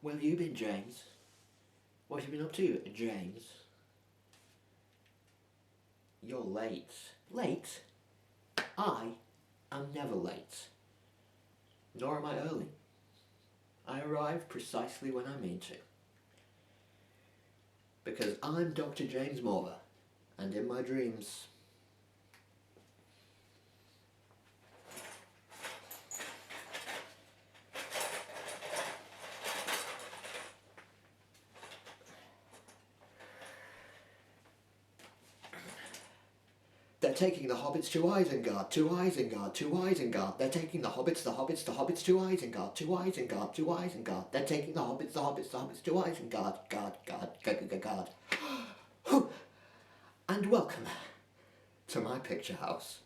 Where have you been, James? What have you been up to, James? You're late. Late? I am never late. Nor am I early. I arrive precisely when I mean to. Because I'm Dr. James Moore, and in my dreams... They're taking the hobbits to Isengard, to Isengard, to Isengard. They're taking the hobbits to Isengard, to Isengard, to Isengard. They're taking the hobbits to Isengard, God. And welcome to my picture house.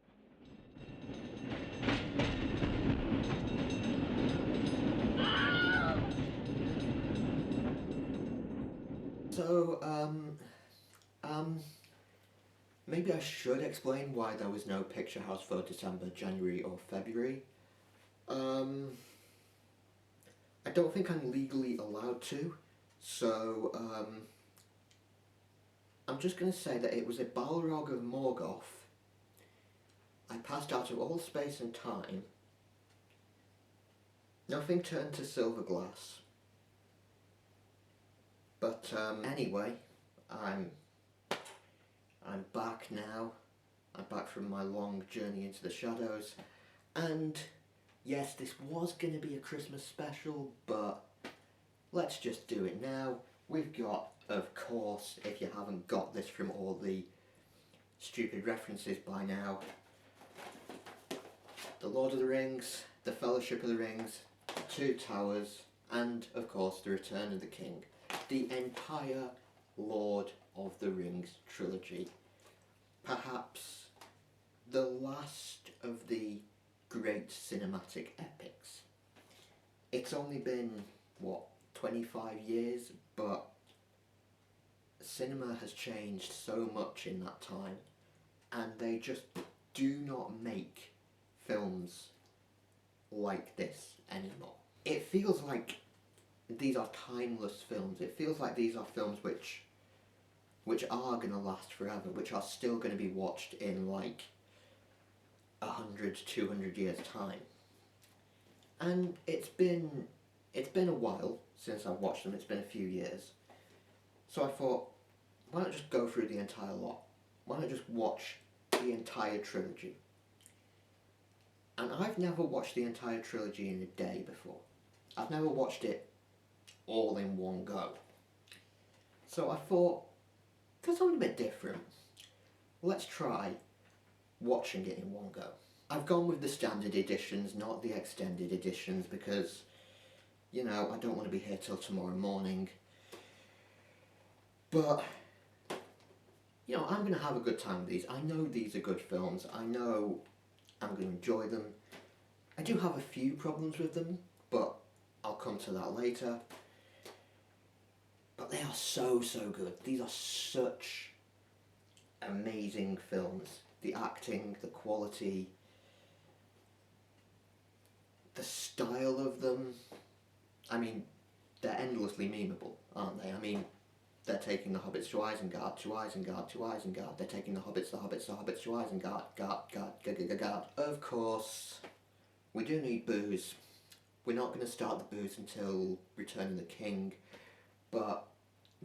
So, maybe I should explain why there was no picture house for December, January or February. I don't think I'm legally allowed to, so I'm just going to say that it was a Balrog of Morgoth. I passed out of all space and time. Nothing turned to silver glass. But anyway, I'm back now. I'm back from my long journey into the shadows, and yes, this was going to be a Christmas special, but let's just do it now. We've got, of course, if you haven't got this from all the stupid references by now, The Lord of the Rings, The Fellowship of the Rings, The Two Towers, and of course The Return of the King. The entire Lord of the Rings trilogy. Perhaps the last of the great cinematic epics. It's only been, what, 25 years, but cinema has changed so much in that time, and they just do not make films like this anymore. It feels like these are timeless films. It feels like these are films which are going to last forever, which are still going to be watched in like 100, 200 years time. And it's been a while since I've watched them. It's been a few years. So I thought, why not just go through the entire lot? Why not just watch the entire trilogy? And I've never watched the entire trilogy in a day before. I've never watched it all in one go. So I thought, for something a bit different, let's try watching it in one go. I've gone with the standard editions, not the extended editions, because, you know, I don't want to be here till tomorrow morning. But, you know, I'm going to have a good time with these. I know these are good films. I know I'm going to enjoy them. I do have a few problems with them, but I'll come to that later. But they are so good. These are such amazing films. The acting, the quality, the style of them. I mean, they're endlessly memeable, aren't they? I mean, they're taking the hobbits to Isengard, to Isengard, to Isengard. They're taking the hobbits to Isengard, guard. Of course, we do need booze. We're not going to start the booze until Return of the King. But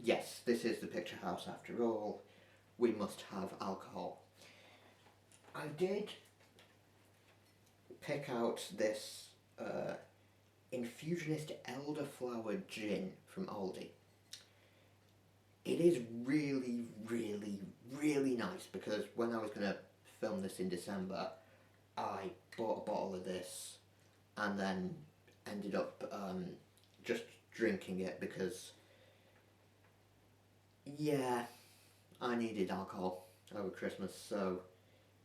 yes, this is the picture house after all. We must have alcohol. I did pick out this Infusionist elderflower gin from Aldi. It is really nice, because when I was going to film this in December, I bought a bottle of this and then ended up just drinking it because, yeah, I needed alcohol over Christmas, so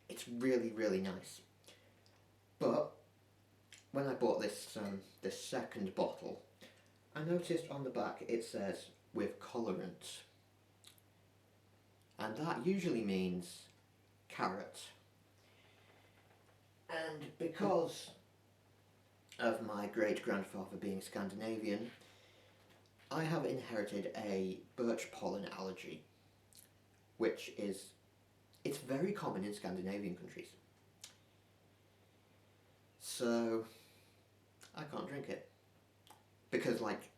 it's really nice. But when I bought this this second bottle, I noticed on the back it says with colorant, and that usually means carrot. And because of my great grandfather being Scandinavian, I have inherited a birch pollen allergy, which is, it's very common in Scandinavian countries. So, I can't drink it. Because, like,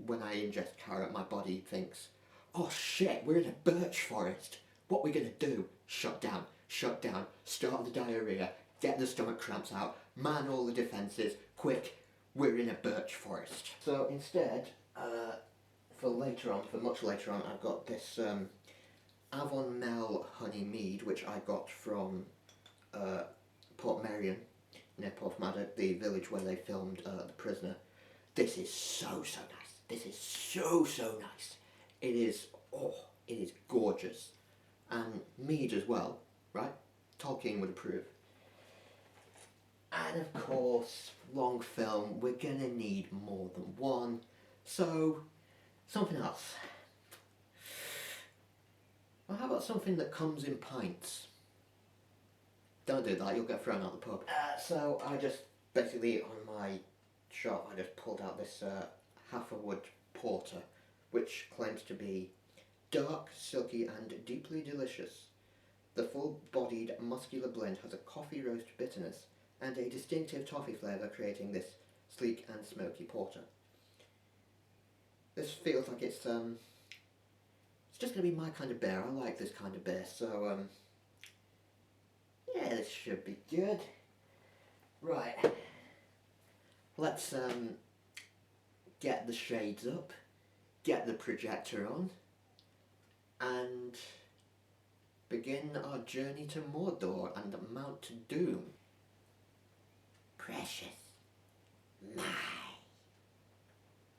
when I ingest carrot, my body thinks, oh shit, we're in a birch forest. What are we gonna do? Shut down, start the diarrhea, get the stomach cramps out, man all the defences, quick, we're in a birch forest. So instead, for much later on, I've got this Avon Mel honey mead, which I got from Portmeirion, near Porthmadog, the village where they filmed The Prisoner. This is so nice. This is so nice. It is gorgeous. And mead as well, right? Tolkien would approve. And of course, long film, we're gonna need more than one. So, something else. Well, how about something that comes in pints? Don't do that, you'll get thrown out the pub. So I just, basically on my shop, I just pulled out this Haverwood Porter, which claims to be dark, silky and deeply delicious. The full-bodied, muscular blend has a coffee roast bitterness and a distinctive toffee flavour, creating this sleek and smoky porter. This feels like it's just going to be my kind of beer. I like this kind of beer, so yeah, this should be good. Right, let's get the shades up, get the projector on, and begin our journey to Mordor and Mount Doom. Precious, my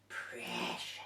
precious.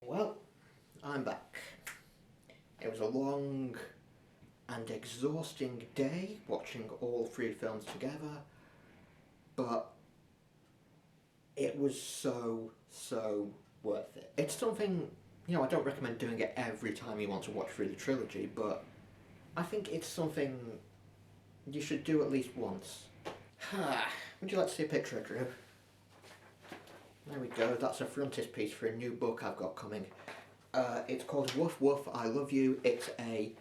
Well, I'm back. It was a long and exhausting day watching all three films together, but it was so worth it. It's something, I don't recommend doing it every time you want to watch through the trilogy, but I think it's something you should do at least once. Would you like to see a picture, Drew? There we go, that's a frontispiece for a new book I've got coming. It's called Woof Woof, I Love You. It's a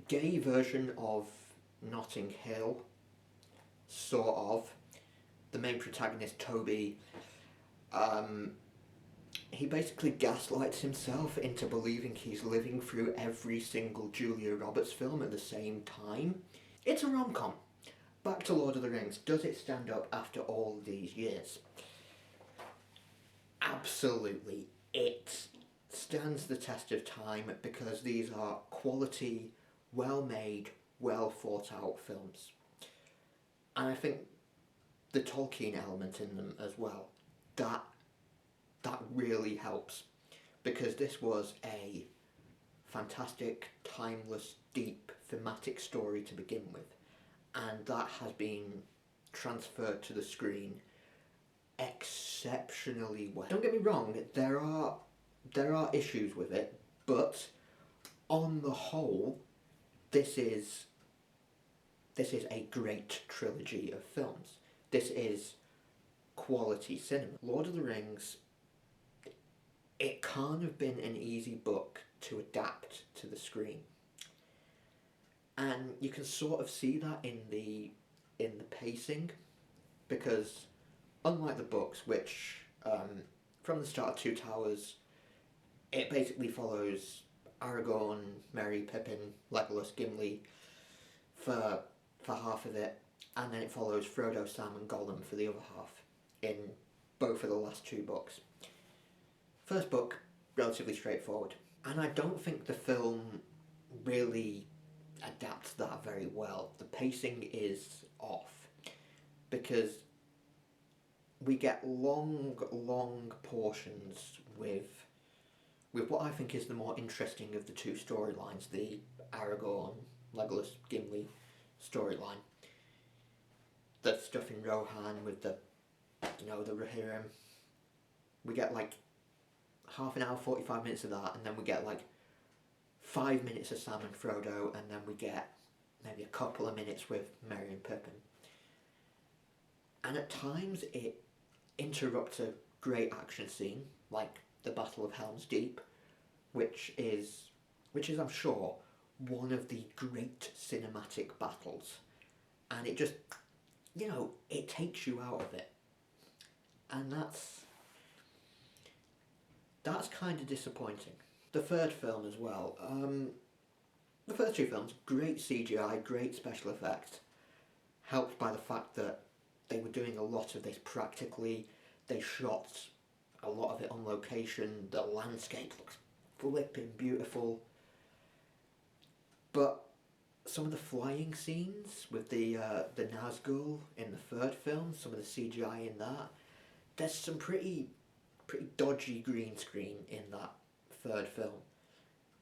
gay version of Notting Hill, sort of. The main protagonist, Toby, he basically gaslights himself into believing he's living through every single Julia Roberts film at the same time. It's a rom-com. Back to Lord of the Rings. Does it stand up after all these years? Absolutely. It's stands the test of time because these are quality, well made, well thought out films. And I think the Tolkien element in them as well, that really helps, because this was a fantastic, timeless, deep, thematic story to begin with, and that has been transferred to the screen exceptionally well. Don't get me wrong, there are issues with it, but on the whole, this is a great trilogy of films. This is quality cinema. Lord of the Rings, it can't have been an easy book to adapt to the screen. And you can sort of see that in the pacing, because unlike the books, which from the start of Two Towers, it basically follows Aragorn, Merry, Pippin, Legolas, Gimli for half of it, and then it follows Frodo, Sam and Gollum for the other half in both of the last two books. First book, relatively straightforward, and I don't think the film really adapts that very well. The pacing is off, because we get long portions with what I think is the more interesting of the two storylines, the Aragorn, Legolas, Gimli storyline. The stuff in Rohan with the Rohirrim. We get like half an hour, 45 minutes of that, and then we get like 5 minutes of Sam and Frodo, and then we get maybe a couple of minutes with Merry and Pippin. And at times it interrupts a great action scene, like the Battle of Helm's Deep, which is I'm sure one of the great cinematic battles, and it just, it takes you out of it, and that's kind of disappointing. The third film as well. The first two films, great CGI, great special effects, helped by the fact that they were doing a lot of this practically. They shot a lot of it on location. The landscape looks flipping beautiful. But some of the flying scenes with the Nazgul in the third film, some of the CGI in that, there's some pretty dodgy green screen in that third film.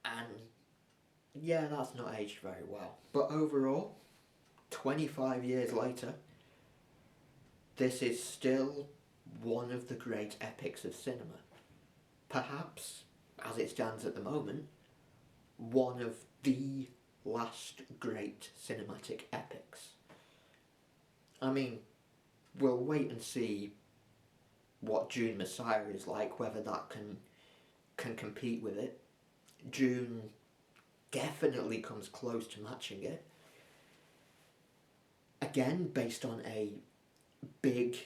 And yeah, that's not aged very well. But overall, 25 years later, this is still one of the great epics of cinema. Perhaps, as it stands at the moment, one of the last great cinematic epics. I mean, we'll wait and see what Dune Messiah is like, whether that can compete with it. Dune definitely comes close to matching it. Again, based on a big,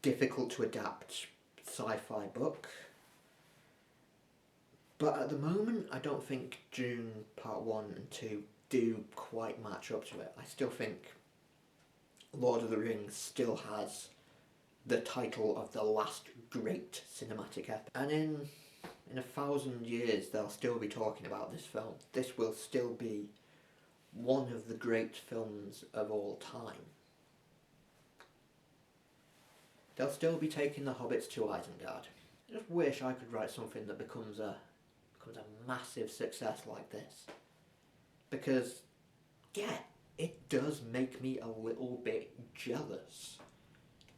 difficult to adapt sci-fi book. But at the moment, I don't think Dune Part 1 and 2 do quite match up to it. I still think Lord of the Rings still has the title of the last great cinematic epic. And in 1,000 years, they'll still be talking about this film. This will still be one of the great films of all time. They'll still be taking the hobbits to Isengard. I just wish I could write something that becomes a massive success like this. Because, yeah, it does make me a little bit jealous.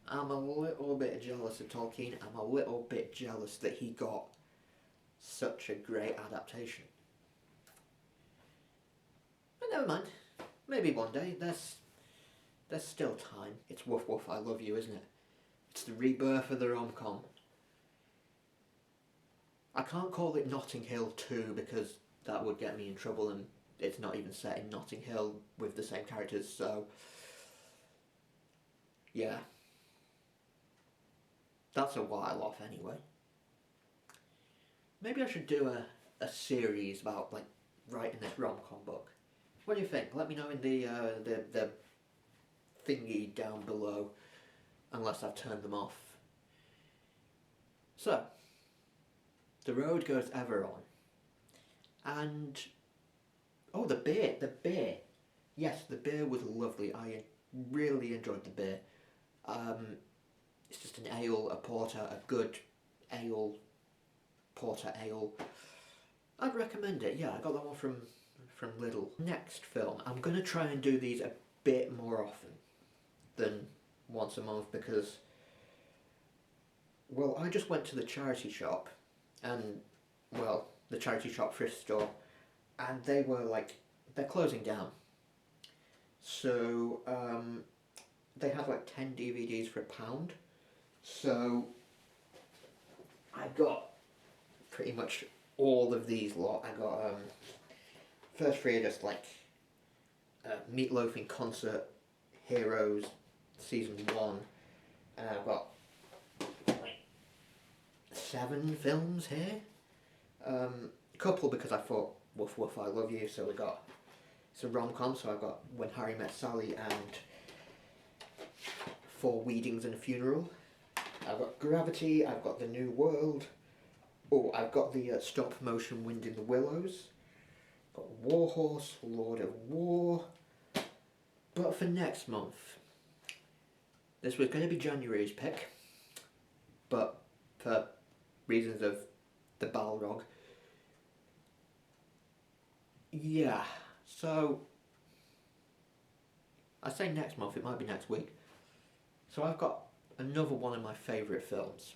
I'm a little bit jealous of Tolkien. I'm a little bit jealous that he got such a great adaptation. But never mind. Maybe one day. There's still time. It's Woof Woof, I Love You, isn't it? It's the rebirth of the rom-com. I can't call it Notting Hill 2 because that would get me in trouble, and it's not even set in Notting Hill with the same characters, so yeah. That's a while off anyway. Maybe I should do a series about like writing this rom-com book. What do you think? Let me know in the thingy down below, unless I've turned them off. So, The road goes ever on. And, oh, the beer. Yes, the beer was lovely. I really enjoyed the beer. It's just an ale, a porter, a good ale, porter ale. I'd recommend it. Yeah, I got that one from Lidl. Next film, I'm gonna try and do these a bit more often than once a month because, well, I just went to the charity shop and, well, the charity shop thrift store, and they were like, they're closing down. So they had like 10 DVDs for £1. So I got pretty much all of these lot. I got first three are just like Meatloaf in Concert, Heroes, Season 1, and I've got like 7 films here. A couple because I thought Woof Woof I Love You, so we got, it's a rom-com, so I've got When Harry Met Sally and Four Weddings and a Funeral. I've got Gravity, I've got The New World. Oh, I've got the stop motion Wind in the Willows. Got Warhorse, Lord of War. But for next month, this was going to be January's pick, but for reasons of the Balrog. Yeah, so I say next month, it might be next week. So I've got another one of my favourite films.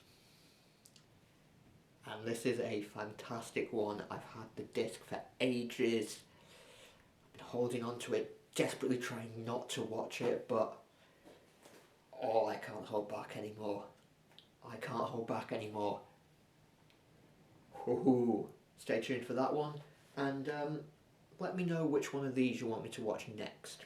And this is a fantastic one. I've had the disc for ages. I've been holding on to it, desperately trying not to watch it, but oh, I can't hold back anymore. I can't hold back anymore. Ooh. Stay tuned for that one, and let me know which one of these you want me to watch next.